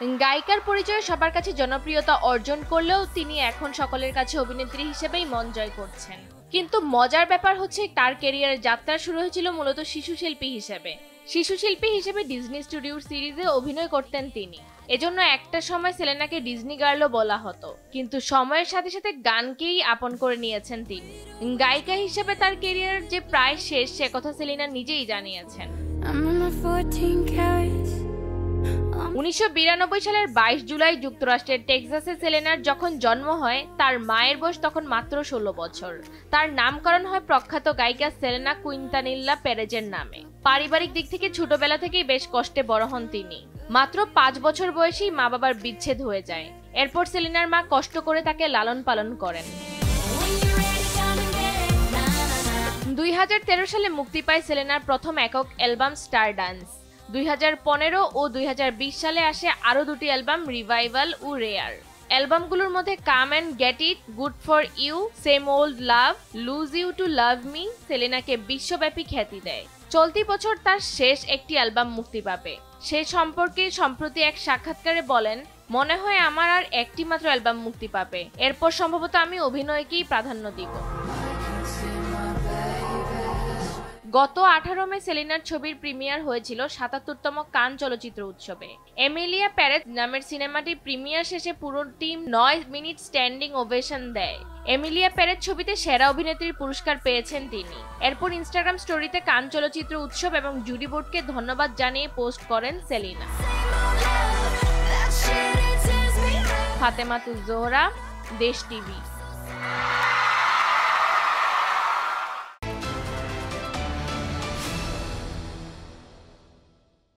গায়িকার পরিচয়ে সবার কাছে জনপ্রিয়তা অর্জন করলেও তিনি এখন সকলের কাছে অভিনেত্রী হিসেবেই মন জয় করছেন। কিন্তু মজার ব্যাপার হচ্ছে তার ক্যারিয়ারের যাত্রা শুরু হয়েছিল মূলত শিশুশিল্পী হিসেবে ডিজনি স্টুডিওর সিরিজে অভিনয় করতেন তিনি। এজন্য একটা সময় সেলেনাকে ডিজনি গার্লও বলা হতো, কিন্তু সময়ের সাথে সাথে গানকেই আপন করে নিয়েছেন তিনি। গায়িকা হিসেবে তার ক্যারিয়ার যে প্রায় শেষ সে কথা সেলিনা নিজেই জানিয়েছেন। 1992 সালের 22 জুলাই যুক্তরাষ্ট্রের টেক্সাসে সেলেনার যখন জন্ম হয় তার মায়ের বয়স তখন মাত্র 16 বছর। তার নামকরণ হয় প্রখ্যাত গায়িকা সেলেনা কুইন্তানিল্লা পেরেজের নামে। পারিবারিক দিক থেকে ছোটবেলা থেকেই বেশ কষ্টে বড় হন তিনি। মাত্র 5 বছর বয়সেই মা বাবার বিচ্ছেদ হয়ে যায়। এরপর সেলিনার মা কষ্ট করে তাকে লালন পালন করেন। 2013 সালে মুক্তি পায় সেলেনার প্রথম একক অ্যালবাম স্টারডান্স। 2015 ও 2020 সালে আসে আরো দুটি অ্যালবাম রিভাইভাল ও রেয়ার। অ্যালবামগুলোর মধ্যে come and get it, good for you, same old love, lose you to love me সেলেনাকে বিশ্বব্যাপী খ্যাতি দেয়। চলতি বছর তার শেষ একটি অ্যালবাম মুক্তি পাবে। সে সম্পর্কে সম্প্রতি এক সাক্ষাৎকারে বলেন, মনে হয় আমার আর একটি মাত্র অ্যালবাম মুক্তি পাবে, এরপর সম্ভবত আমি অভিনয়কেই প্রাধান্য দিব। গত 18 মে সেলিনার ছবির প্রিমিয়ার হয়েছিল 77তম কান চলচ্চিত্র উৎসবে। এমিলিয়া প্যারেজ নামের সিনেমাটি প্রিমিয়ার শেষে পুরো টিম 9 মিনিট স্ট্যান্ডিং ওভেশন দেয়। এমিলিয়া প্যারেজ ছবিতে সেরা অভিনেত্রীর পুরস্কার পেয়েছেন তিনি। এরপর ইনস্টাগ্রাম স্টোরিতে কান চলচ্চিত্র উৎসব এবং জুরি বোর্ডকে ধন্যবাদ জানিয়ে পোস্ট করেন সেলিনা। ফাতেমা তুজ জোহরা, দেশ টিভি।